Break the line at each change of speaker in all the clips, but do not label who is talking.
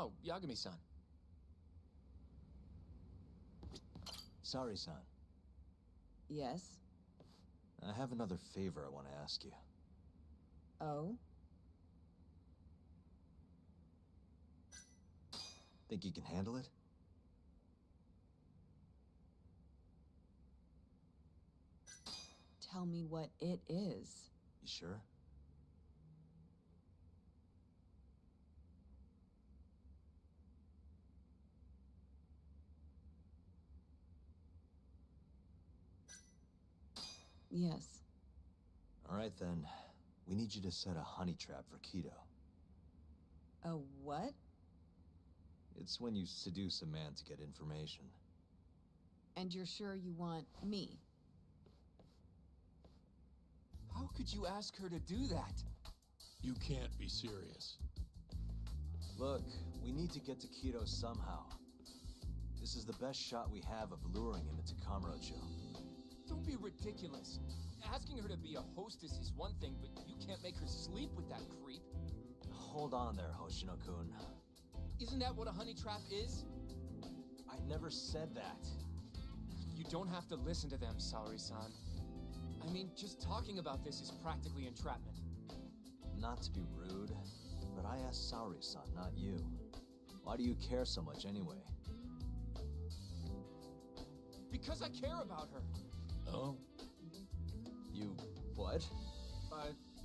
Oh, Yagami-san.
Sorry-san.
Yes?
I have another favor I want to ask you.
Oh?
Think you can handle it?
Tell me what it is.
You sure?
Yes.
Alright then. We need you to set a honey trap for Kido.
A what?
It's when you seduce a man to get information.
And you're sure you want me?
How could you ask her to do that?
You can't be serious.
Look, we need to get to Kido somehow. This is the best shot we have of luring him into Kamurocho.
Don't be ridiculous. Asking her to be a hostess is one thing, but you can't make her sleep with that creep.
Hold on there, Hoshino-kun.
Isn't that what a honey trap is?
I never said that.
You don't have to listen to them, Saori-san. I mean, just talking about this is practically entrapment.
Not to be rude, but I asked Saori-san, not you. Why do you care so much anyway?
Because I care about her.
Oh?
You... what?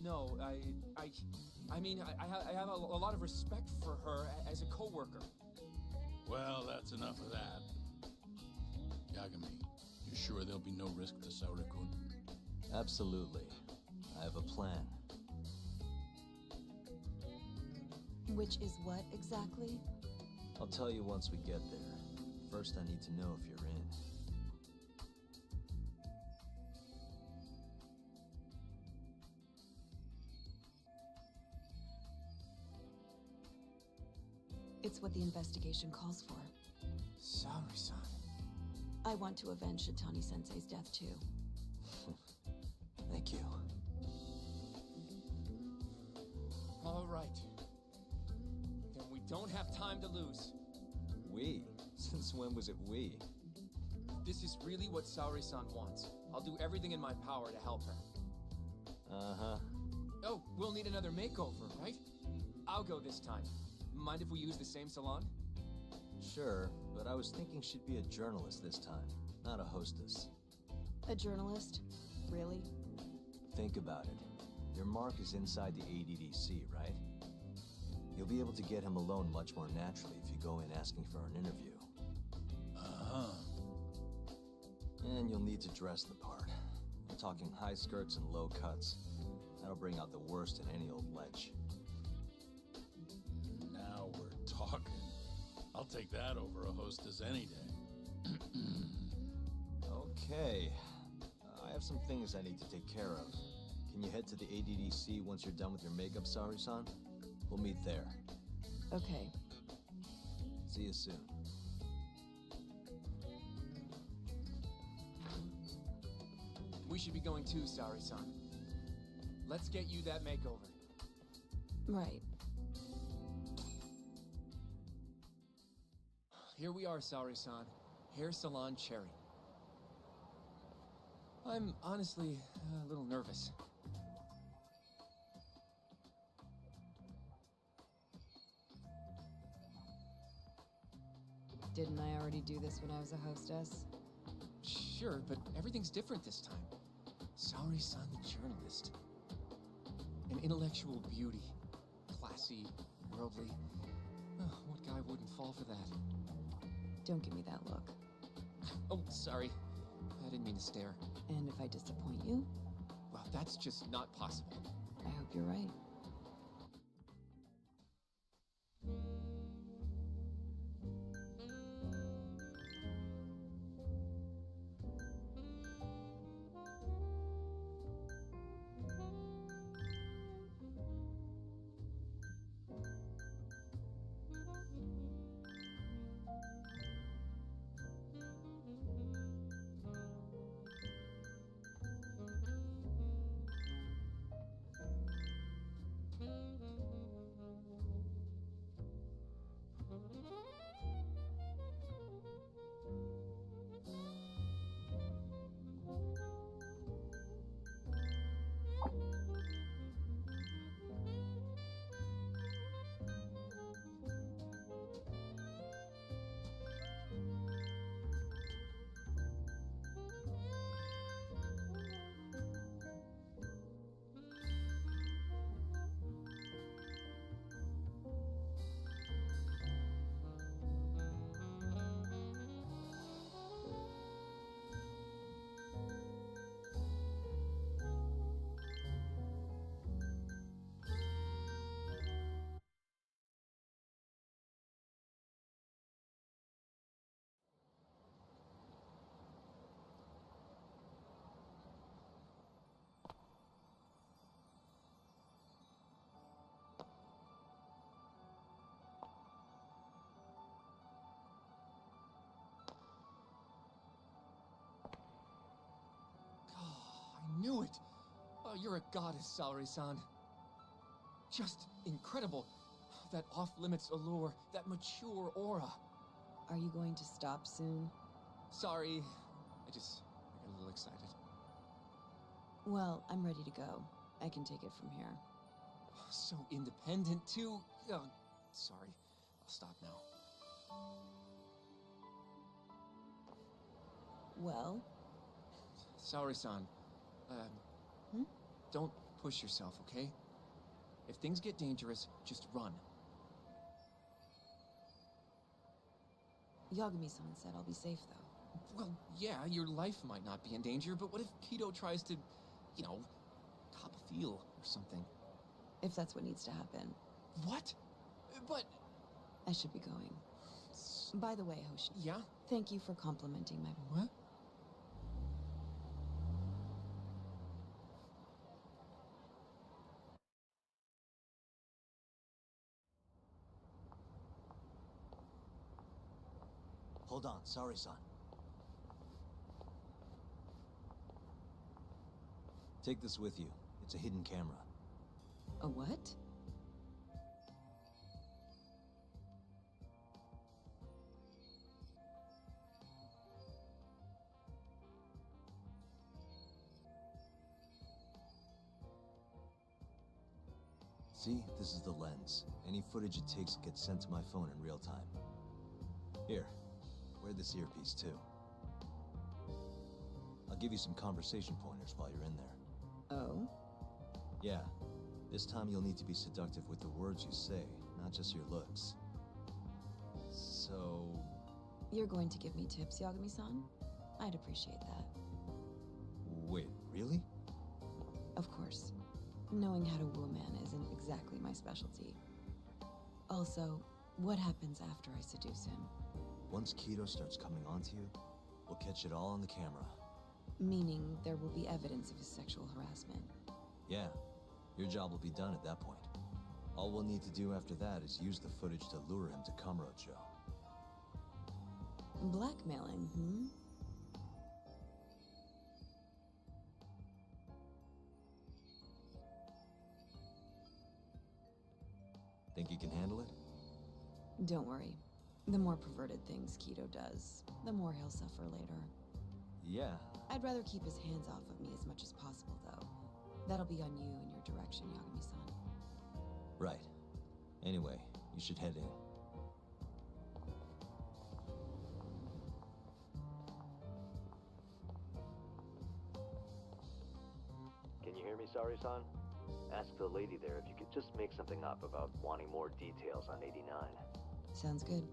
No, I mean, I have a lot of respect for her as a co-worker.
Well, that's enough of that. Yagami, you sure there'll be no risk to Saori-kun?
Absolutely. I have a plan.
Which is what exactly?
I'll tell you once we get there. First, I need to know if you're in.
It's what the investigation calls for.
Saori-san.
I want to avenge Shitani-sensei's death, too.
Thank you.
All right. Then we don't have time to lose.
We? Since when was it we?
This is really what Saori-san wants. I'll do everything in my power to help her.
Uh-huh.
Oh, we'll need another makeover, right? I'll go this time. Mind if we use the same salon?
Sure, but I was thinking she'd be a journalist this time, not a hostess.
A journalist? Really?
Think about it. Your mark is inside the ADDC, right? You'll be able to get him alone much more naturally if you go in asking for an interview.
Uh-huh.
And you'll need to dress the part. I'm talking high skirts and low cuts. That'll bring out the worst in any old lech.
Now we're talking. I'll take that over a hostess any day.
Okay. I have some things I need to take care of. Can you head to the ADDC once you're done with your makeup, Saori-san? We'll meet there.
Okay.
See you soon.
We should be going too, Saori-san. Let's get you that makeover.
Right.
Here we are, Saori-san. Hair Salon Cherry. I'm honestly a little nervous.
Didn't I already do this when I was a hostess?
Sure, but everything's different this time. Saori-san the journalist. An intellectual beauty. Classy, worldly. Oh, what guy wouldn't fall for that?
Don't give me that look.
Oh, sorry. I didn't mean to stare.
And if I disappoint you,
Well, that's just not possible.
I hope you're right.
knew it! Oh, you're a goddess, Saori-san. Just incredible. That off-limits allure, that mature aura.
Are you going to stop soon?
Sorry, I got a little excited.
Well, I'm ready to go. I can take it from here.
So independent, too. Sorry. I'll stop now.
Well?
Saori-san, don't push yourself, okay? If things get dangerous, just run.
Yagami-san said I'll be safe, though.
Well, yeah, your life might not be in danger, but what if Kido tries to, you know, cop a feel or something?
If that's what needs to happen.
What? But...
I should be going. By the way, Hoshi.
Yeah?
Thank you for complimenting my...
What?
Hold on, sorry, son. Take this with you. It's a hidden camera.
A what?
See, this is the lens. Any footage it takes gets sent to my phone in real time. Here, wear this earpiece too. I'll give you some conversation pointers while you're in there.
Oh?
Yeah, this time you'll need to be seductive with the words you say, not just your looks. So...
You're going to give me tips, Yagami-san? I'd appreciate that.
Wait, really?
Of course. Knowing how to woo a man isn't exactly my specialty. Also, what happens after I seduce him?
Once Kido starts coming onto you, we'll catch it all on the camera.
Meaning there will be evidence of his sexual harassment.
Yeah, your job will be done at that point. All we'll need to do after that is use the footage to lure him to Kamurocho.
Blackmailing, hmm?
Think you can handle it?
Don't worry. The more perverted things Kido does, the more he'll suffer later.
Yeah.
I'd rather keep his hands off of me as much as possible, though. That'll be on you and your direction, Yagami-san.
Right. Anyway, you should head in.
Can you hear me, Sari-san? Ask the lady there if you could just make something up about wanting more details on 89.
Sounds good.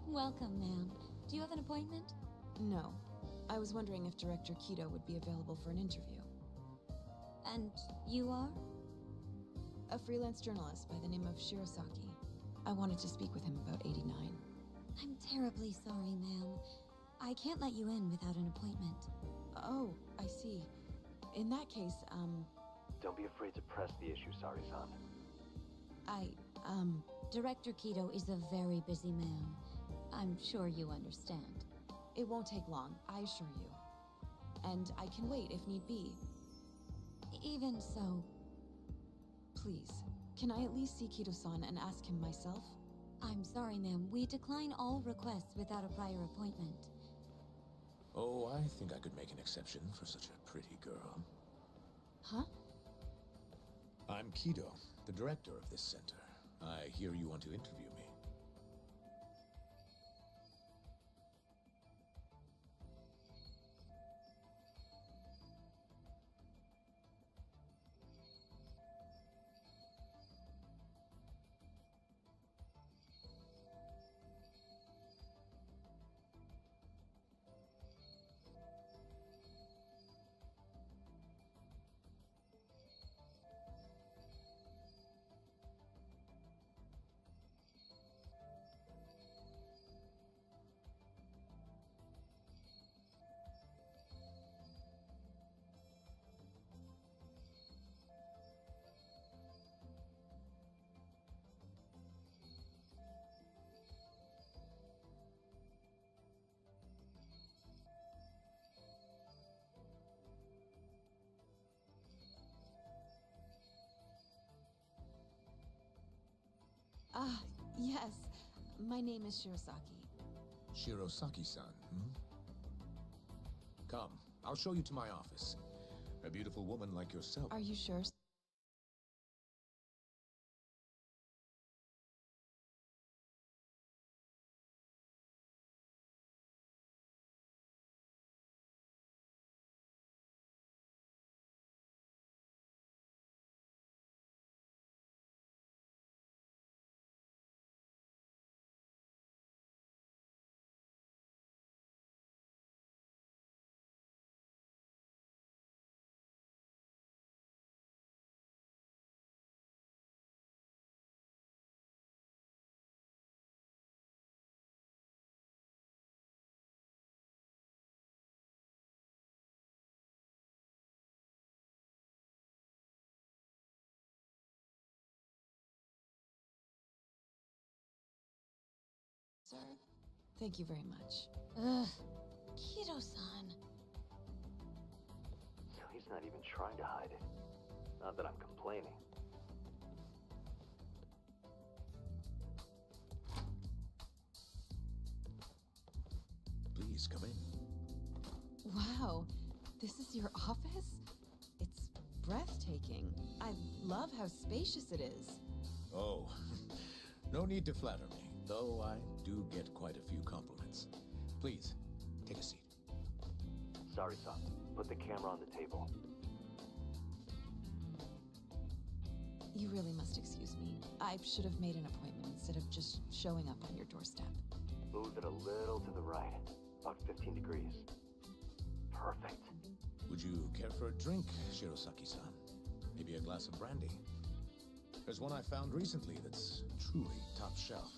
Welcome, ma'am. Do you have an appointment?
No. I was wondering if Director Kido would be available for an interview.
And you are?
A freelance journalist by the name of Shirosaki. I wanted to speak with him about 89.
I'm terribly sorry, ma'am. I can't let you in without an appointment.
Oh, I see. In that case,
Don't be afraid to press the issue, Sari-san.
Director Kido is a very busy man. I'm sure you understand.
It won't take long, I assure you. And I can wait if need be.
Even so,
Please, can I at least see Kido-san and ask him myself?
I'm sorry, ma'am. We decline all requests without a prior appointment.
Oh, I think I could make an exception for such a pretty girl.
Huh?
I'm Kido, the director of this center. I hear you want to interview me.
Yes, my name is Shirosaki.
Shirosaki-san, hmm? Come, I'll show you to my office. A beautiful woman like yourself.
Are you sure? Sir? Thank you very much.
Ugh. Kido-san.
So he's not even trying to hide it. Not that I'm complaining.
Please, come in.
Wow, this is your office? It's breathtaking. I love how spacious it is.
Oh, no need to flatter me, though I do get quite a few compliments. Please, take a seat.
Sorry, son. Put the camera on the table.
You really must excuse me. I should have made an appointment instead of just showing up on your doorstep.
Move it a little to the right. About 15 degrees. Perfect.
Would you care for a drink, Shirosaki-san? Maybe a glass of brandy? There's one I found recently that's truly top shelf.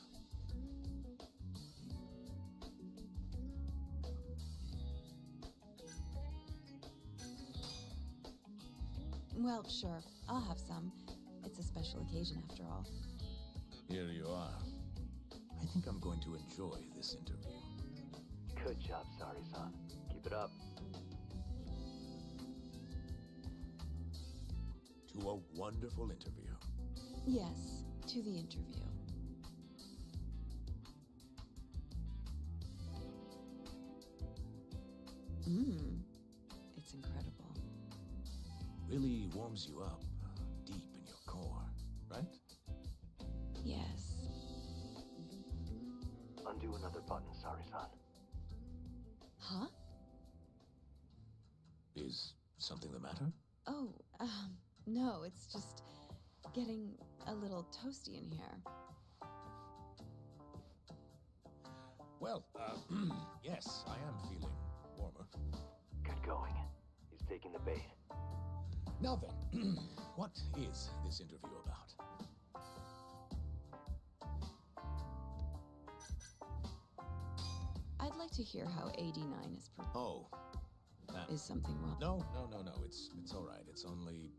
Well, sure. I'll have some. It's a special occasion after all.
Here you are. I think I'm going to enjoy this interview.
Good job, Sari-san. Keep it up.
To a wonderful interview.
Yes, to the interview. It's incredible.
Really warms you up deep in your core, right?
Yes.
Undo another button, Sari-san.
Huh?
Is something the matter?
Oh, no, it's just getting a little toasty in here.
Well, yes, I am feeling warmer.
Good going. He's taking the bait.
Now then, what is this interview about?
I'd like to hear how AD9 is
Oh, that...
Is something wrong?
No, it's all right. It's only...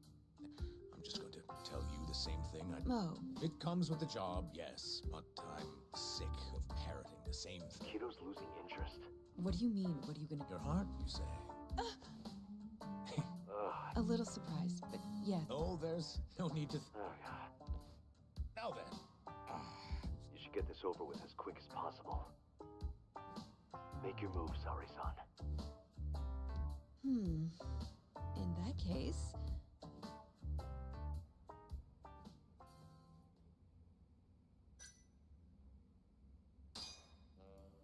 I'm just going to tell you the same thing.
Oh.
It comes with the job, yes, but I'm sick of parroting the same thing.
Kido's losing interest.
What do you mean? What are you gonna...
Your heart, you say?
A little surprised, but yeah.
Oh, there's no need to...
Oh, God.
Now then.
You should get this over with as quick as possible. Make your move, Sari-san.
In that case...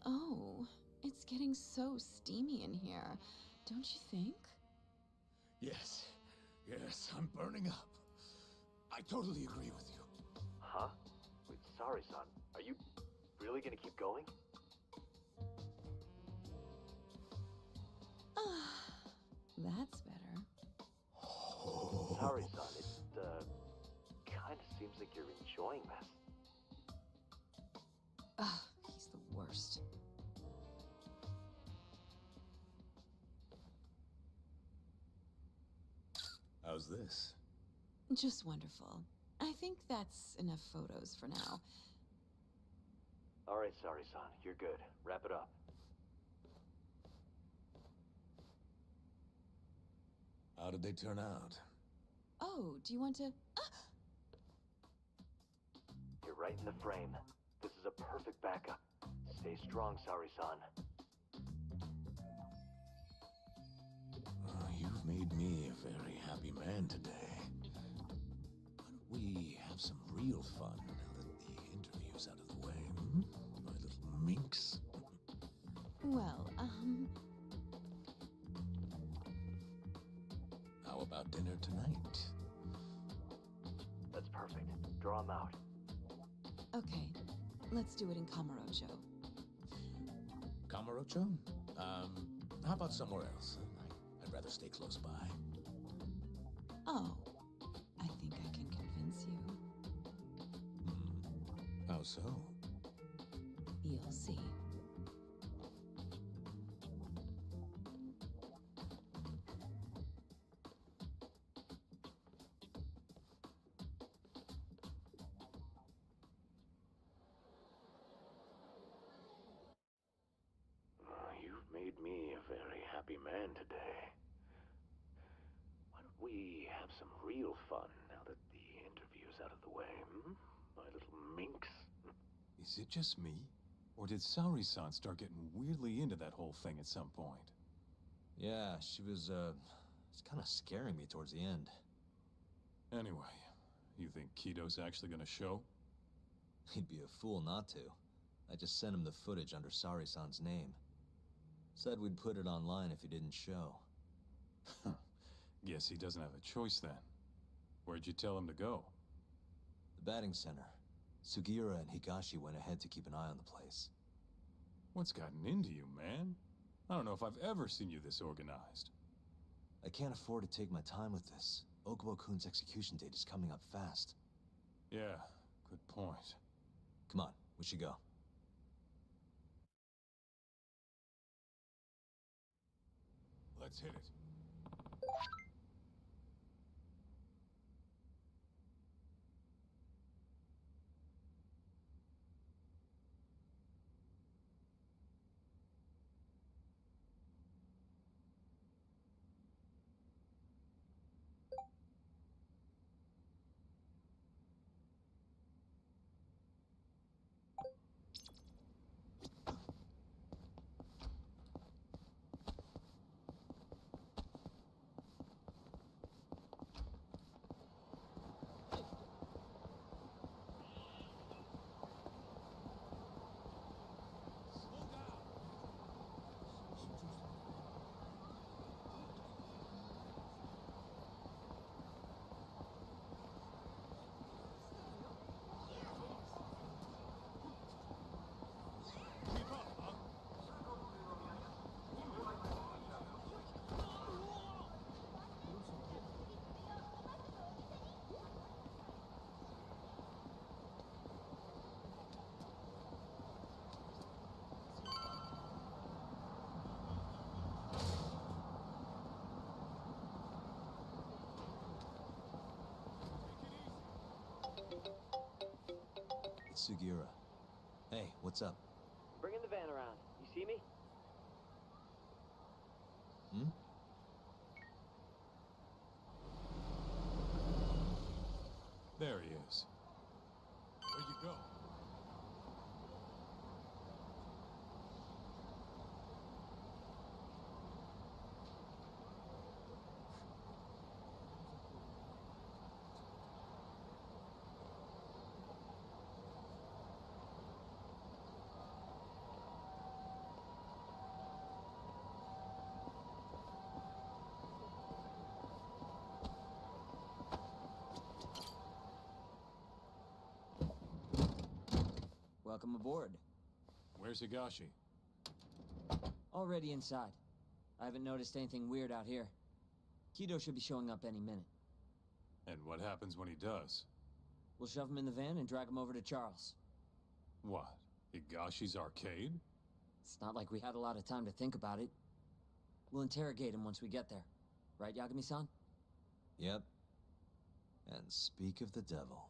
Oh, it's getting so steamy in here, don't you think?
Yes, I'm burning up. I totally agree with you.
Huh? Wait, Sari-san, are you really gonna keep going?
That's better.
Sari-san, it, kinda seems like you're enjoying this.
Ugh, he's the worst.
How's this?
Just wonderful. I think that's enough photos for now.
Alright, Sari-san, you're good. Wrap it up.
How did they turn out?
Oh, do you want to...
You're right in the frame. is a perfect backup. Stay strong, Saori-san.
You've made me a very happy man today. Why don't we have some real fun now that the interview's out of the way, hmm? My little minx.
Well,
How about dinner tonight?
That's perfect. Draw him out.
okay. Let's do it in Kamurocho.
Kamurocho? How about somewhere else? I'd rather stay close by.
Oh, I think I can convince you.
How so?
You'll see.
You've made me a very happy man today. Why don't we have some real fun now that the interview's out of the way, hmm? My little minx.
Is it just me? Or did Saori-san start getting weirdly into that whole thing at some point?
Yeah, she was, it's kind of scaring me towards the end.
Anyway, you think Kido's actually gonna show?
He'd be a fool not to. I just sent him the footage under Saori-san's name. Said we'd put it online if he didn't show.
Guess he doesn't have a choice then. Where'd you tell him to go?
The batting center. Sugiura and Higashi went ahead to keep an eye on the place.
What's gotten into you, man? I don't know if I've ever seen you this organized.
I can't afford to take my time with this. Okubo-kun's execution date is coming up fast.
Yeah, good point.
Come on, we should go.
Let's hit it.
It's Sugiura. Hey, what's up?
Bringing the van around. You see me?
Hmm?
There he is. Where'd you go?
Welcome aboard.
Where's Higashi?
Already inside. I haven't noticed anything weird out here. Kido should be showing up any minute.
And what happens when he does?
We'll shove him in the van and drag him over to Charles.
What? Higashi's arcade?
It's not like we had a lot of time to think about it. We'll interrogate him once we get there. Right, Yagami-san?
Yep. And speak of the devil.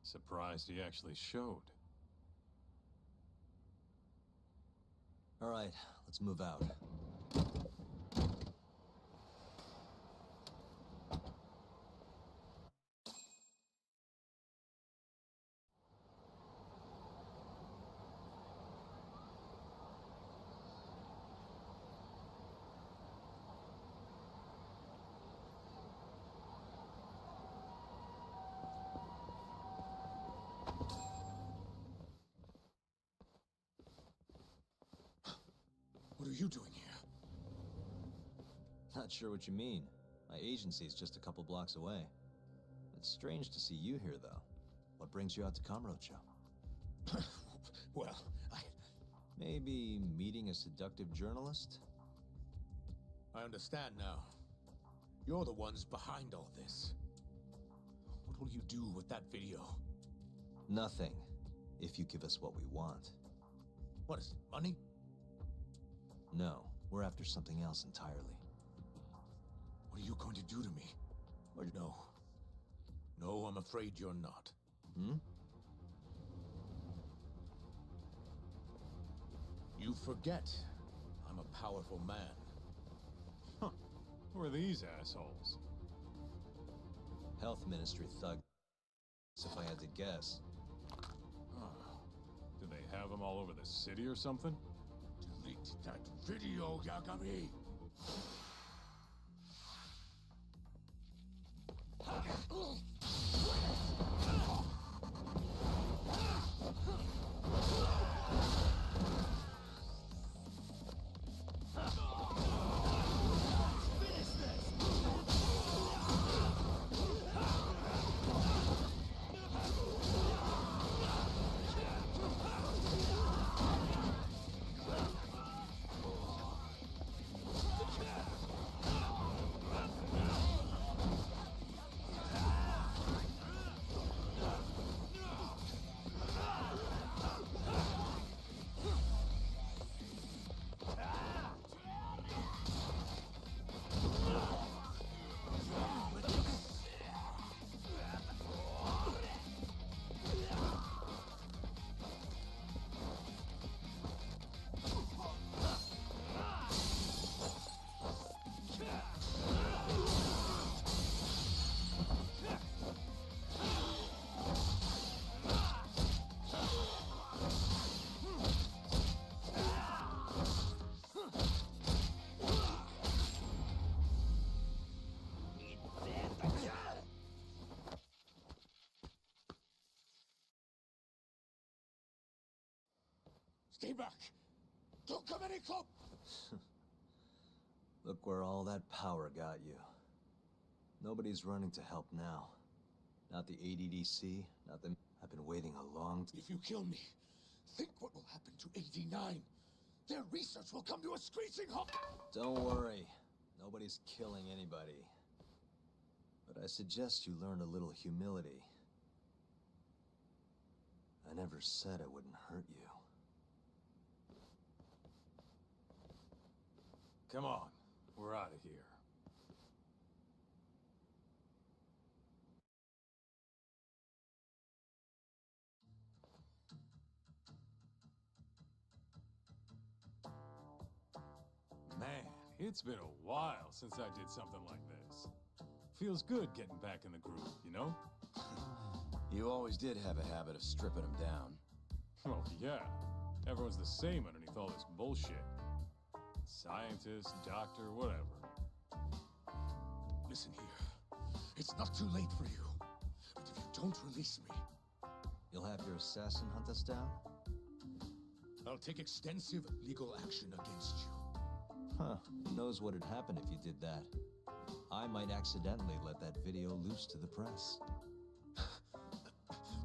Surprised he actually showed.
All right, let's move out.
What are you doing here?
Not sure what you mean. My agency's just a couple blocks away. It's strange to see you here, though. What brings you out to Kamurocho?
Well,
Maybe meeting a seductive journalist?
I understand now. You're the ones behind all this. What will you do with that video?
Nothing, if you give us what we want.
What is it, money?
No, we're after something else entirely.
What are you going to do to me? Or no. No, I'm afraid you're not.
Hmm?
You forget. I'm a powerful man.
Huh. Who are these assholes?
Health Ministry thug. If I had to guess.
Huh. Do they have them all over the city or something?
Delete that video, Yagami! Stay back! Don't come any close!
Look where all that power got you. Nobody's running to help now. Not the ADDC, not the... I've been waiting a long time.
If you kill me, think what will happen to 89. Their research will come to a screeching halt!
Don't worry. Nobody's killing anybody. But I suggest you learn a little humility. I never said I wouldn't hurt you.
Come on, we're out of here. Man, it's been a while since I did something like this. Feels good getting back in the groove, you know?
You always did have a habit of stripping them down.
Oh, yeah. Everyone's the same underneath all this bullshit. Scientist, doctor, whatever.
Listen here. It's not too late for you. But if you don't release me,
You'll have your assassin hunt us down?
I'll take extensive legal action against you.
Huh. Who knows what'd happen if you did that? I might accidentally let that video loose to the press.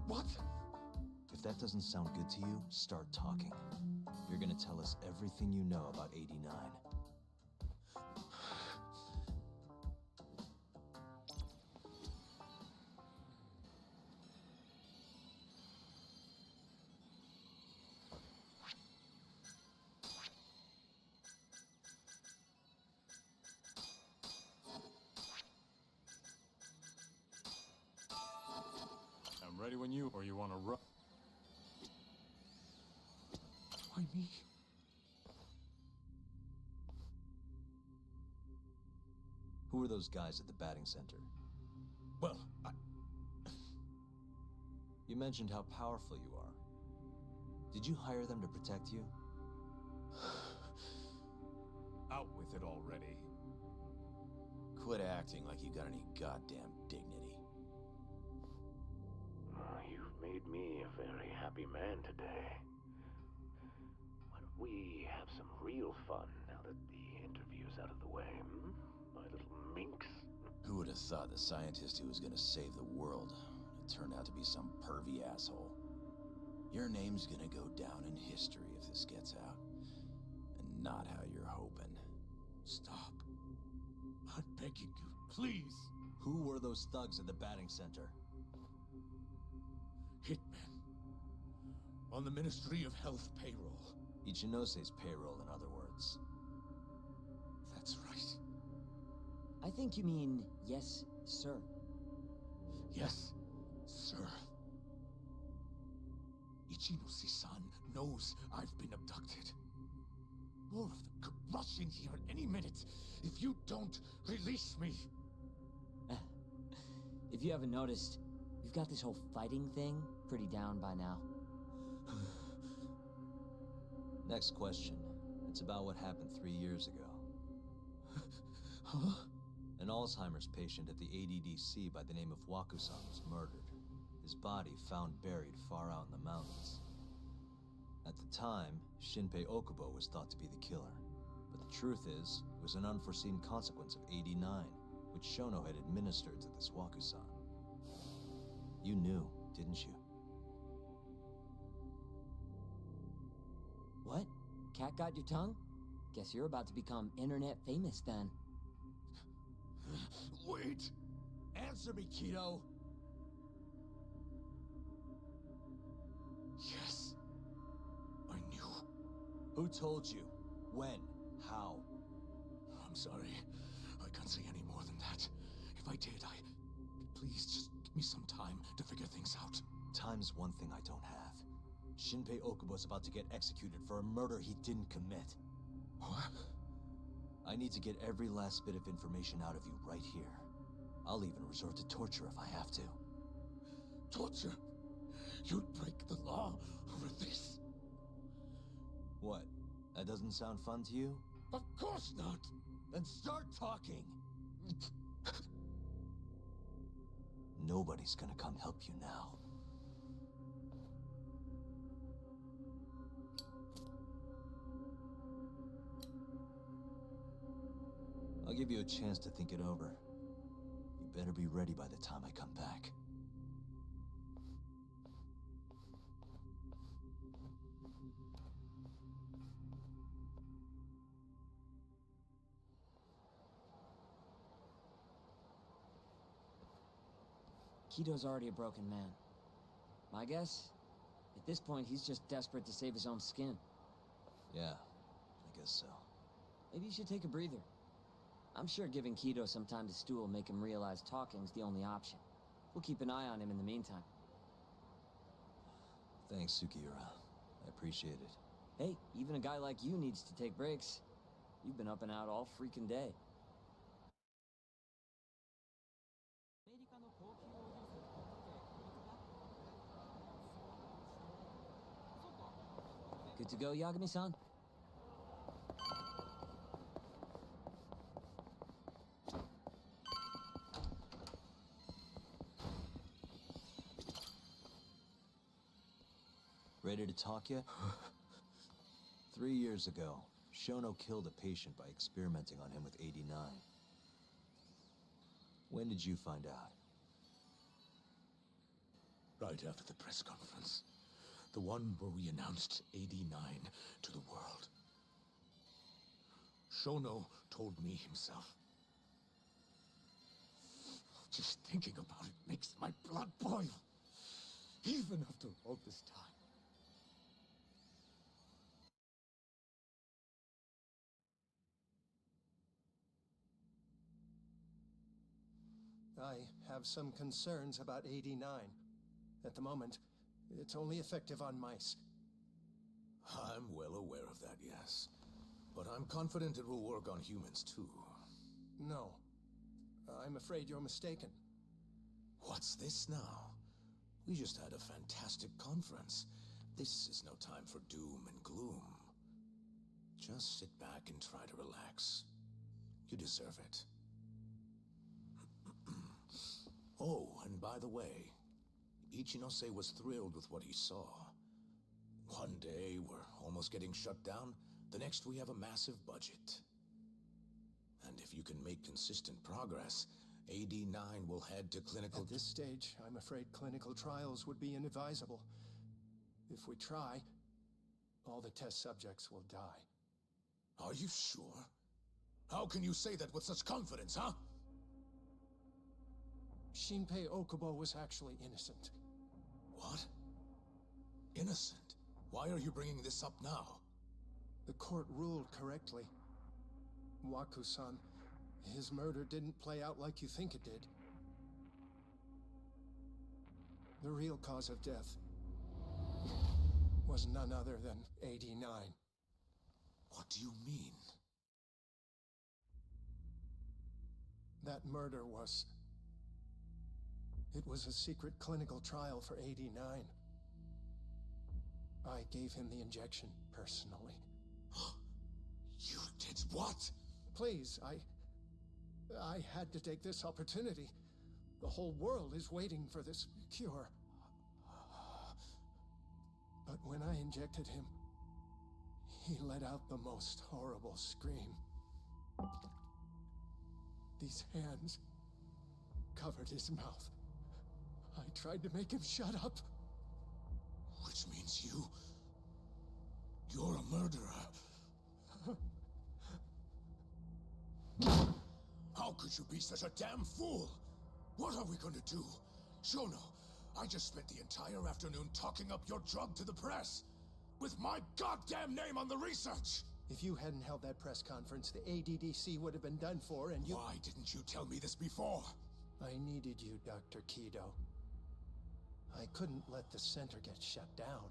What?
If that doesn't sound good to you, start talking. You're gonna tell us everything you know about 89.
I'm ready when you, or you want to run.
Why me?
Who are those guys at the batting center?
Well,
You mentioned how powerful you are. Did you hire them to protect you?
Out with it already.
Quit acting like you got any goddamn dignity.
You've made me a very happy man today. Why don't we have have some real fun now that the interview's out of the way, hmm? My little minx.
Who would have thought the scientist who was gonna save the world it turned out to be some pervy asshole? Your name's gonna go down in history if this gets out. And not how you're hoping.
Stop. I'm begging you, please.
Who were those thugs at the batting center?
Hitmen. On the Ministry of Health payroll.
Ichinose's payroll, in other words.
That's right.
I think you mean yes, sir.
Yes, sir. Ichinose-san knows I've been abducted. More of them could rush in here at any minute if you don't release me.
If you haven't noticed, we've got this whole fighting thing pretty down by now.
Next question. It's about what happened 3 years ago.
Huh?
An Alzheimer's patient at the ADDC by the name of Wakusan was murdered. His body found buried far out in the mountains. At the time, Shinpei Okubo was thought to be the killer. But the truth is, it was an unforeseen consequence of 89, which Shono had administered to this Wakusan. You knew, didn't you?
What? Cat got your tongue? Guess you're about to become internet famous then.
Wait! Answer me, Kido! Yes. I knew.
Who told you? When? How?
I'm sorry. I can't say any more than that. If I did, please just give me some time to figure things out.
Time's one thing I don't have. Shinpei Okubo's about to get executed for a murder he didn't commit.
What?
I need to get every last bit of information out of you right here. I'll even resort to torture if I have to.
Torture? You'd break the law over this?
What? That doesn't sound fun to you?
Of course not!
Then start talking! Nobody's gonna come help you now. I'll give you a chance to think it over. You better be ready by the time I come back.
Kido's already a broken man. My guess? At this point, he's just desperate to save his own skin.
Yeah, I guess so.
Maybe you should take a breather. I'm sure giving Kido some time to stew will make him realize talking's the only option. We'll keep an eye on him in the meantime.
Thanks, Sukiura. I appreciate it.
Hey, even a guy like you needs to take breaks. You've been up and out all freaking day. Good to go, Yagami-san?
Ready to talk yet? 3 years ago, Shono killed a patient by experimenting on him with 89. When did you find out?
Right after the press conference. The one where we announced 89 to the world. Shono told me himself. Just thinking about it makes my blood boil. Even after all this time.
I have some concerns about 89. At the moment, it's only effective on mice.
I'm well aware of that, yes. But I'm confident it will work on humans, too.
No. I'm afraid you're mistaken.
What's this now? We just had a fantastic conference. This is no time for doom and gloom. Just sit back and try to relax. You deserve it. Oh, and by the way, Ichinose was thrilled with what he saw. One day, we're almost getting shut down, The next, we have a massive budget. And if you can make consistent progress, AD9 will head to clinical...
At this stage, I'm afraid clinical trials would be inadvisable. If we try, all the test subjects will die.
Are you sure? How can you say that with such confidence, huh?
Shinpei Okubo was actually innocent.
What? Innocent? Why are you bringing this up now?
The court ruled correctly. Waku-san, his murder didn't play out like you think it did. The real cause of death was none other than AD9.
What do you mean?
That murder was... It was a secret clinical trial for AD9. I gave him the injection personally.
You did what?
Please, I had to take this opportunity. The whole world is waiting for this cure. But when I injected him, he let out the most horrible scream. These hands covered his mouth. I tried to make him shut up.
Which means you're a murderer. How could you be such a damn fool? What are we going to do? Shono, I just spent the entire afternoon talking up your drug to the press, with my goddamn name on the research!
If you hadn't held that press conference, the ADDC would have been done for, and you...
Why didn't you tell me this before?
I needed you, Dr. Kido. I couldn't let the center get shut down.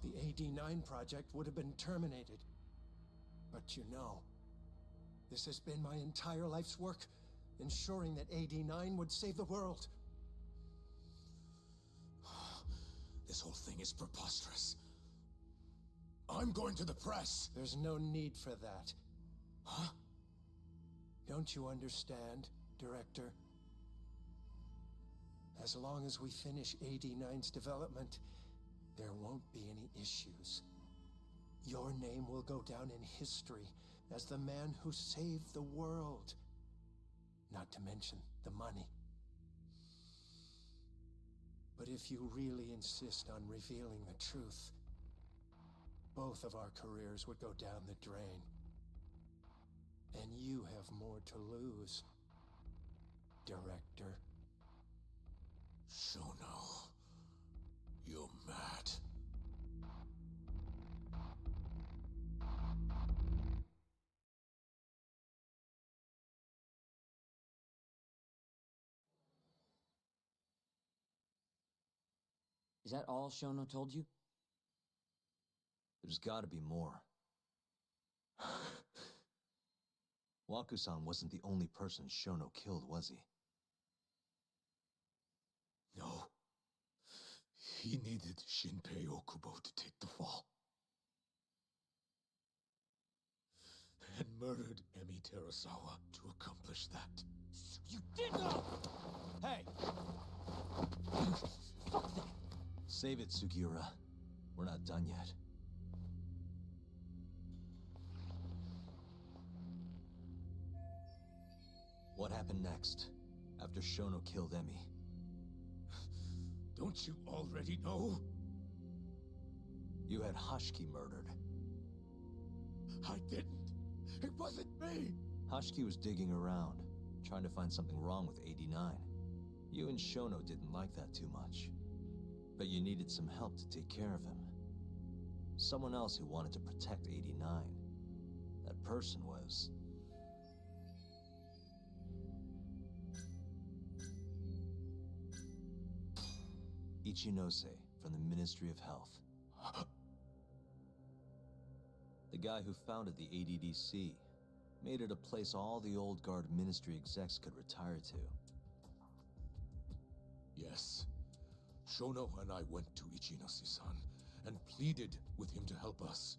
The AD9 project would have been terminated. But you know, this has been my entire life's work, ensuring that AD9 would save the world.
This whole thing is preposterous. I'm going to the press.
There's no need for that.
Huh?
Don't you understand, Director? As long as we finish AD9's development, there won't be any issues. Your name will go down in history as the man who saved the world. Not to mention the money. But if you really insist on revealing the truth, both of our careers would go down the drain. And you have more to lose, Director.
Shono, you're mad.
Is that all Shono told you?
There's gotta be more. Waku-san wasn't the only person Shono killed, was he?
No. He needed Shinpei Okubo to take the fall. And murdered Emi Terasawa to accomplish that.
You did not! Hey! Fuck that!
Save it, Sugiura. We're not done yet. What happened next, after Shono killed Emi?
Don't you already know?
You had Hashiki murdered.
I didn't. It wasn't me.
Hashiki was digging around, trying to find something wrong with 89. You and Shono didn't like that too much. But you needed some help to take care of him. Someone else who wanted to protect 89. That person was... Ichinose from the Ministry of Health. The guy who founded the ADDC made it a place all the old guard ministry execs could retire to.
Yes. Shono and I went to Ichinose-san and pleaded with him to help us.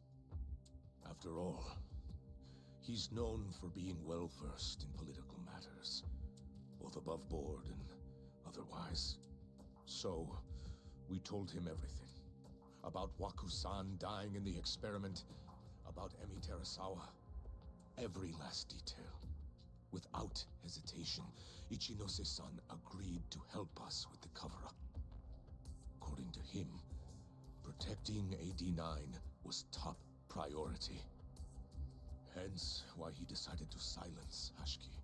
After all, he's known for being well-versed in political matters, both above board and otherwise. So, we told him everything. About Waku-san dying in the experiment, about Emi Terasawa. Every last detail. Without hesitation, Ichinose-san agreed to help us with the cover-up. According to him, protecting AD-9 was top priority. Hence why he decided to silence Hashiki.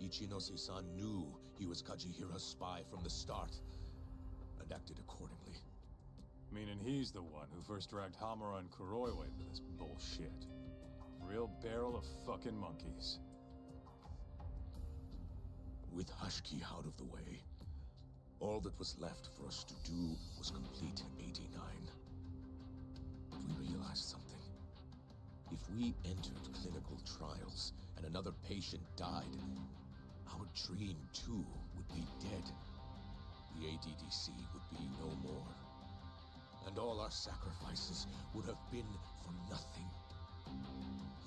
Ichinose-san knew he was Kajihira's spy from the start, and acted accordingly.
Meaning he's the one who first dragged Hamura and Kuroi away for this bullshit. Real barrel of fucking monkeys.
With Hashiki out of the way, all that was left for us to do was complete AD-9. But we realized something. If we entered clinical trials and another patient died, our dream too would be dead. The ADDC would be no more. And all our sacrifices would have been for nothing.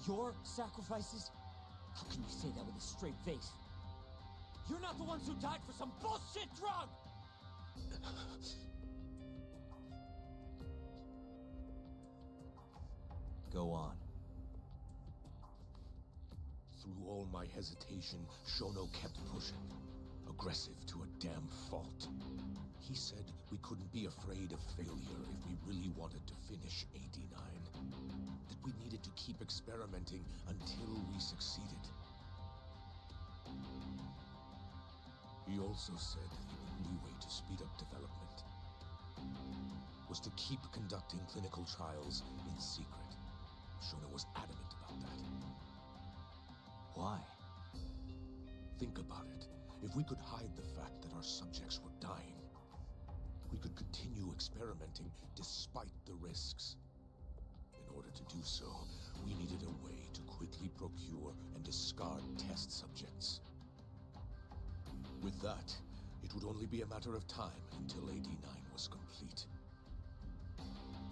Your sacrifices? How can you say that with a straight face? You're not the ones who died for some bullshit drug!
Go on.
Through all my hesitation, Shono kept pushing. Aggressive to a damn fault. He said we couldn't be afraid of failure if we really wanted to finish AD-9. That we needed to keep experimenting until we succeeded. He also said the only way to speed up development was to keep conducting clinical trials in secret. Shono was adamant about that.
Why?
Think about it. If we could hide the fact that our subjects were dying, we could continue experimenting despite the risks. In order to do so, we needed a way to quickly procure and discard test subjects. With that, it would only be a matter of time until AD-9 was complete.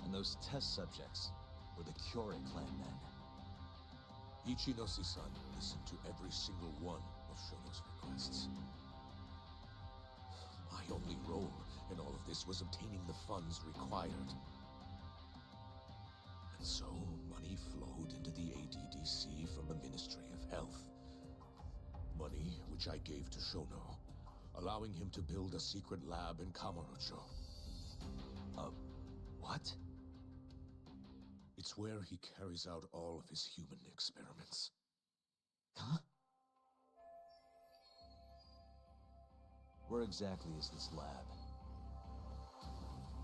And those test subjects were the Kyorei clan men.
Ichinose-san listened to every single one of Shono's requests. My only role in all of this was obtaining the funds required. And so, money flowed into the ADDC from the Ministry of Health. Money which I gave to Shono, allowing him to build a secret lab in Kamurocho.
What?
It's where he carries out all of his human experiments.
Huh? Where exactly is this lab?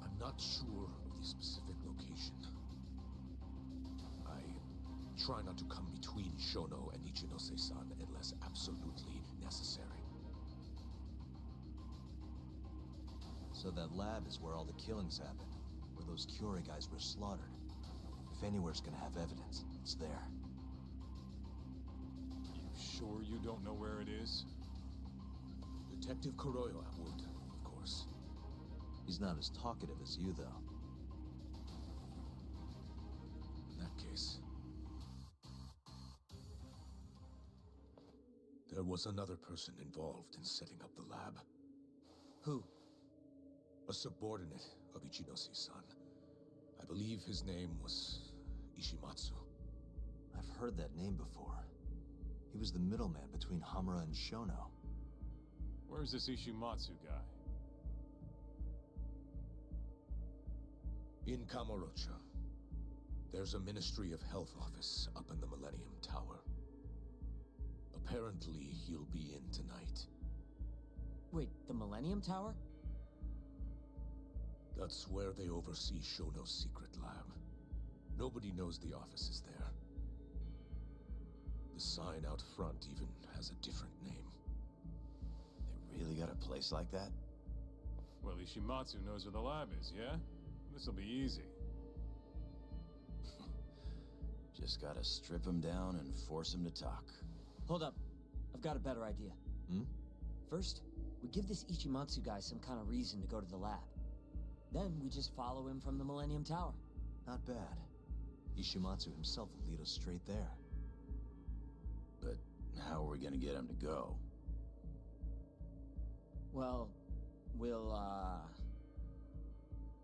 I'm not sure of the specific location. I try not to come between Shono and Ichinose-san unless absolutely necessary.
So that lab is where all the killings happened, where those Kyorei guys were slaughtered. If anywhere's gonna have evidence, it's there.
You sure you don't know where it is?
Detective Kuroyo would, of course.
He's not as talkative as you, though.
In that case... there was another person involved in setting up the lab.
Who?
A subordinate of Ichinose-san. I believe his name was Ishimatsu.
I've heard that name before. He was the middleman between Hamura and Shono.
Where's this Ishimatsu guy?
In Kamurocho. There's a Ministry of Health office up in the Millennium Tower. Apparently, he'll be in tonight.
Wait, the Millennium Tower?
That's where they oversee Shono's secret lab. Nobody knows the office is there. The sign out front even has a different name.
They really got a place like that?
Well, Ishimatsu knows where the lab is, yeah? This'll be easy.
Just gotta strip him down and force him to talk.
Hold up. I've got a better idea.
Hmm?
First, we give this Ichimatsu guy some kind of reason to go to the lab. Then we just follow him from the Millennium Tower.
Not bad. Ishimatsu himself will lead us straight there.
But how are we gonna get him to go?
Well, we'll,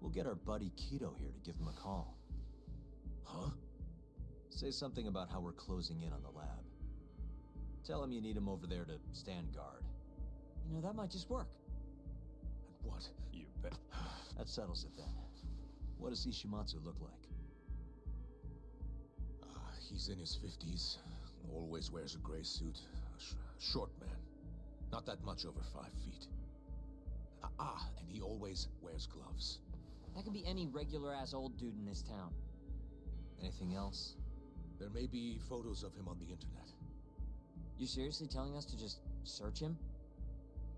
We'll get our buddy Kido here to give him a call.
Huh?
Say something about how we're closing in on the lab. Tell him you need him over there to stand guard.
You know, that might just work.
And what?
You bet.
That settles it then. What does Ishimatsu look like?
He's in his 50s. Always wears a gray suit. Short man. Not that much over 5 feet. And he always wears gloves.
That could be any regular-ass old dude in this town.
Anything else?
There may be photos of him on the internet.
You seriously telling us to just search him?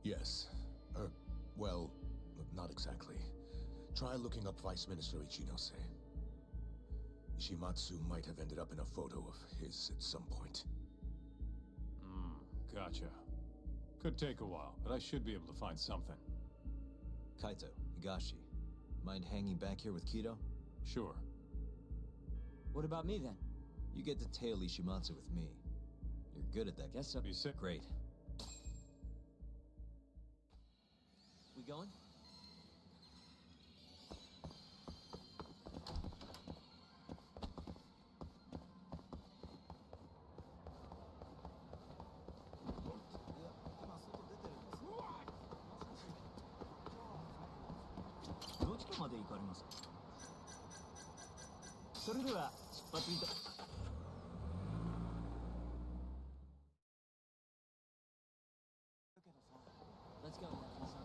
Yes. Well, not exactly. Try looking up Vice Minister Ichinose. Ishimatsu might have ended up in a photo of his at some point.
Gotcha. Could take a while, but I should be able to find something.
Kaito, Higashi, mind hanging back here with Kido?
Sure.
What about me, then?
You get to tail Ishimatsu with me. You're good at that.
Guess so.
Be sick.
Great.
We going? Let's go, Yakuza.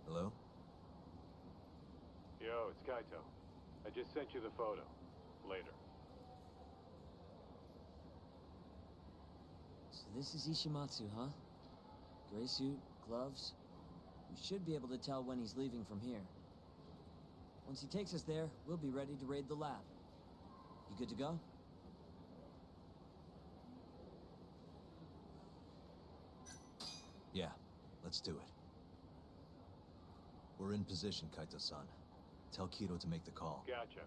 Hello?
Yo, it's Kaito. I just sent you the photo. Later.
So this is Ishimatsu, huh? Gray suit, gloves. We should be able to tell when he's leaving from here. Once he takes us there, we'll be ready to raid the lab. You good to go?
Yeah, let's do it. We're in position, Kaito-san. Tell Kido to make the call.
Gotcha.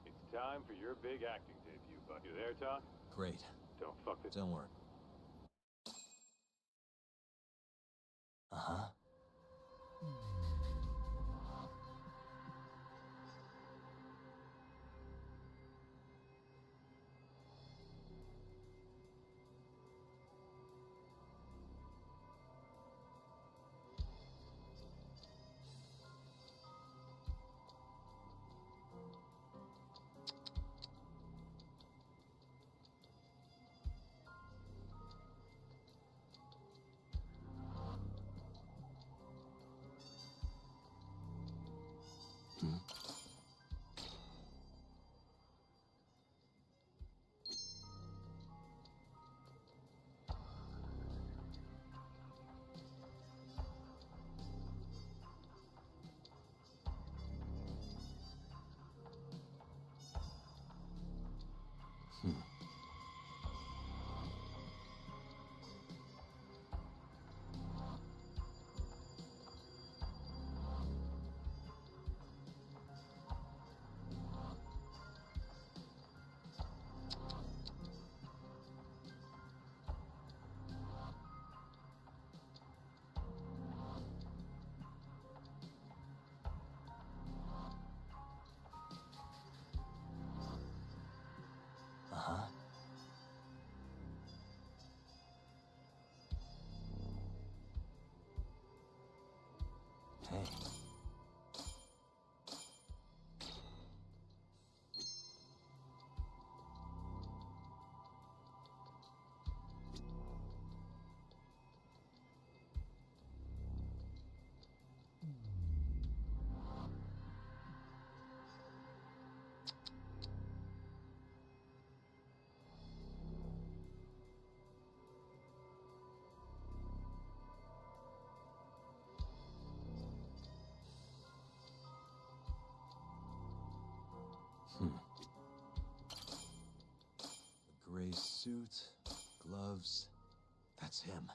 It's time for your big acting debut, bud. You there, Talk?
Great.
Don't fuck this.
Don't worry. Uh-huh. Uh-huh. Hey. A gray suit, gloves. That's him.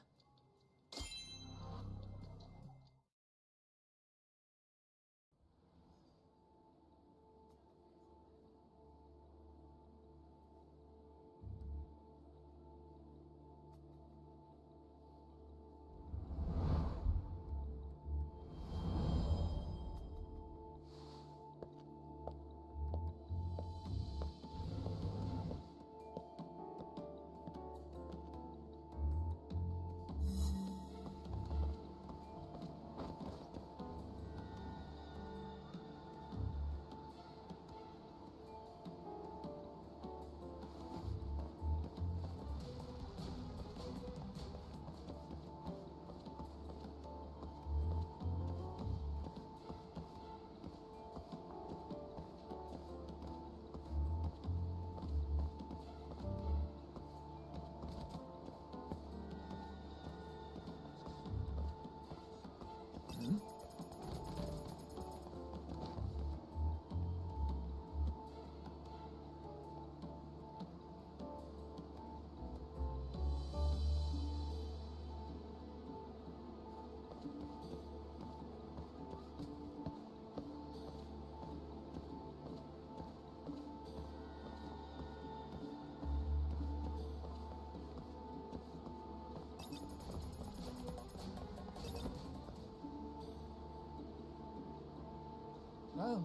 Oh,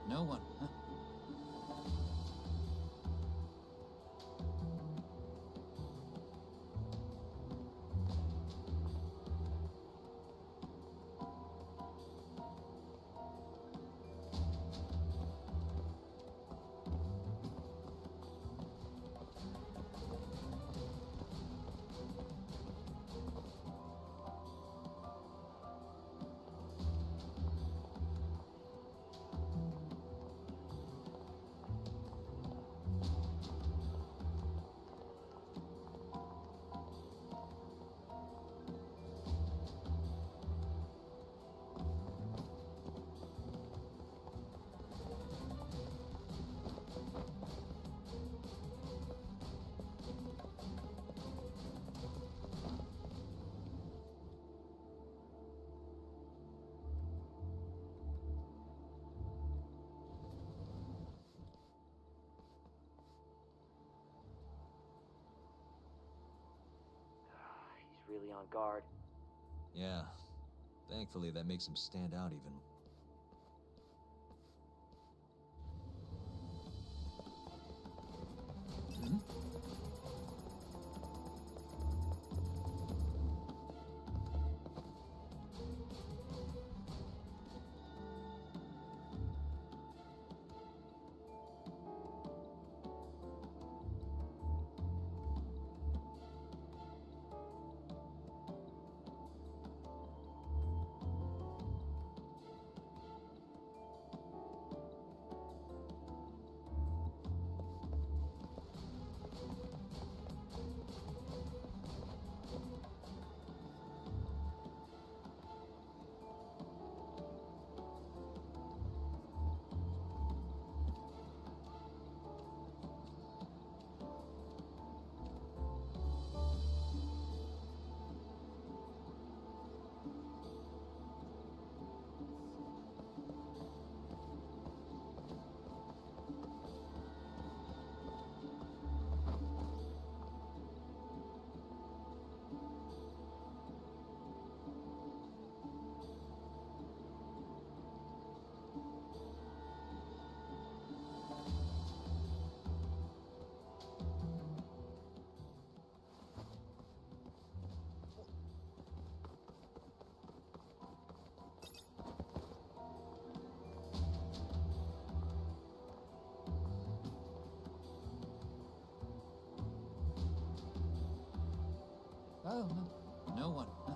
no one. Huh?
He's really on guard.
Yeah. Thankfully, that makes him stand out even.
Hmm? Oh, no one. Huh?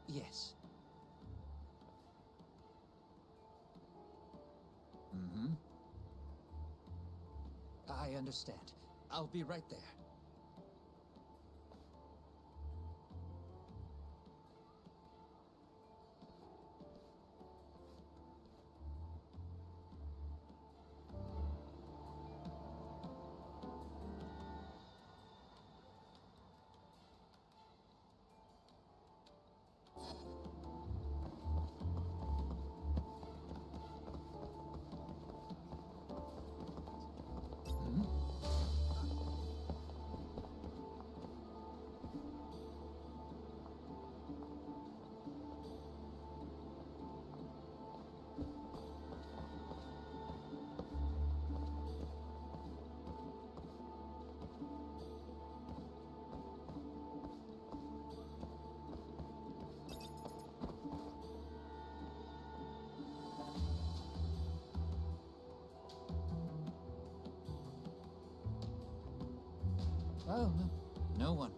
Yes. Mm-hmm. I understand. I'll be right there. Hmm? Oh, no one.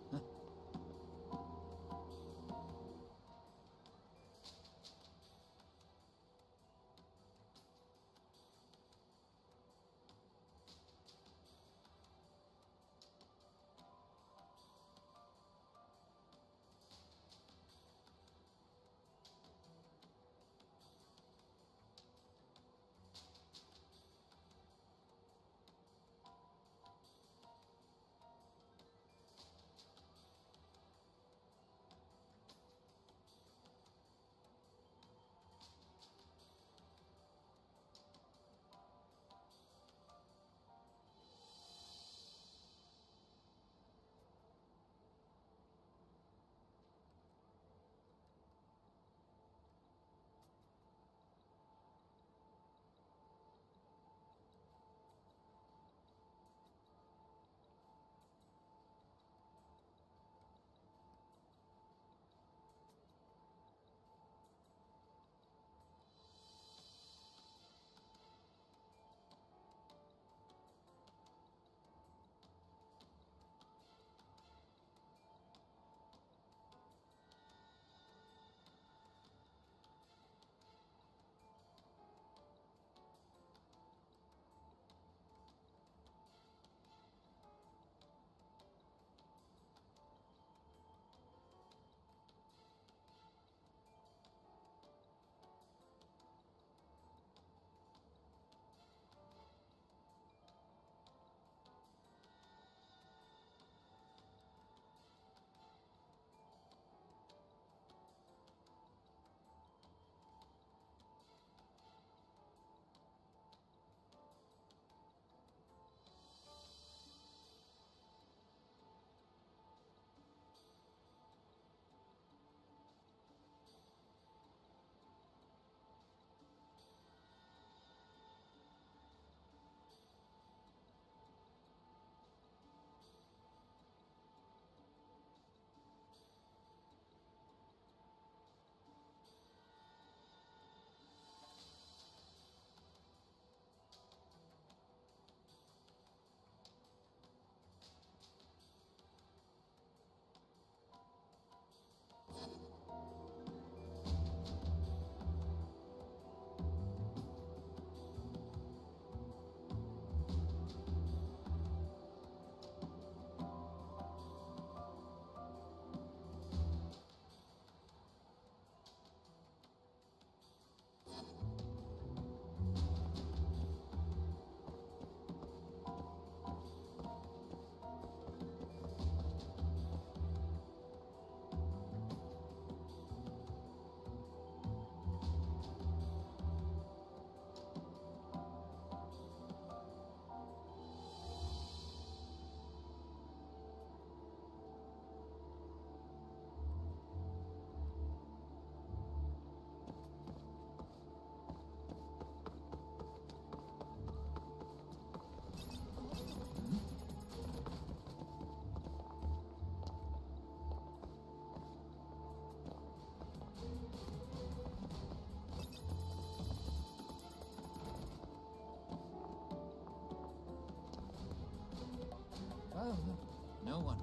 Oh, no one.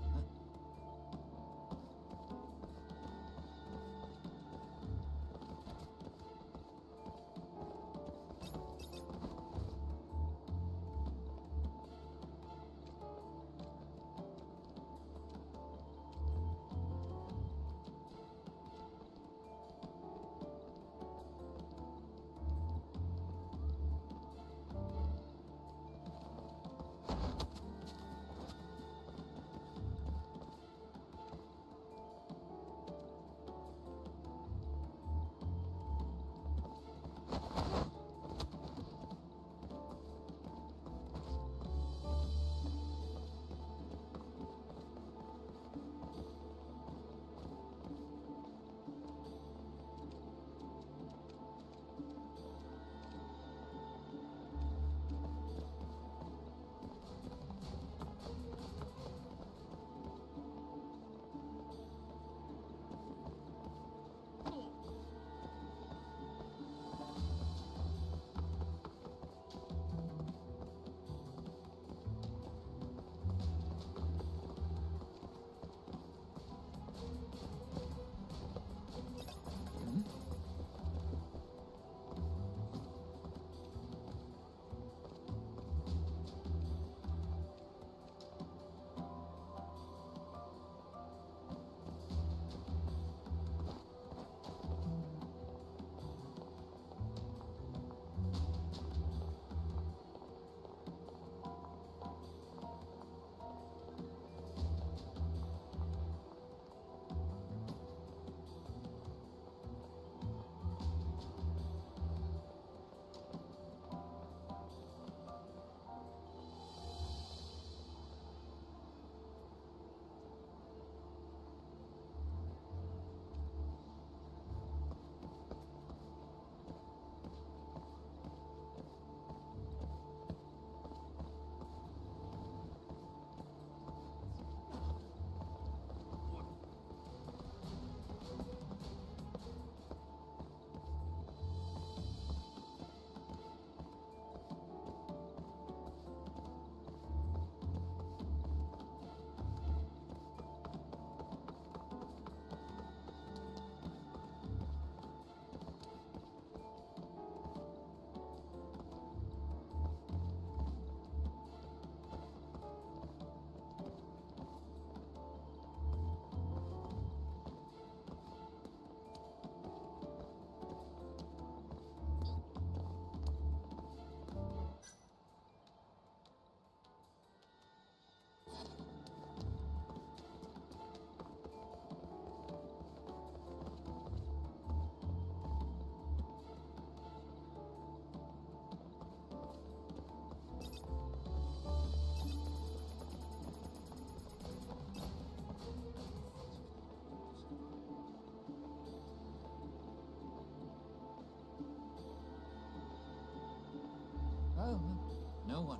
Oh, no one.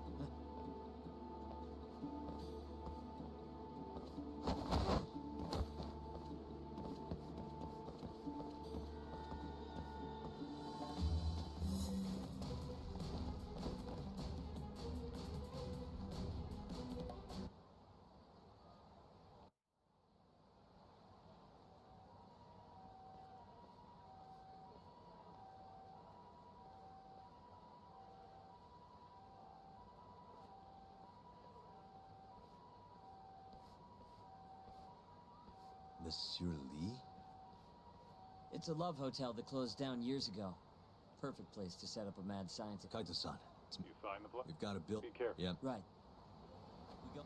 Monsieur Lee?
It's a love hotel that closed down years ago. Perfect place to set up a mad scientist.
Kaito-san.
You find the place?
We've got a bill.
Be careful.
Yep.
Right. We go.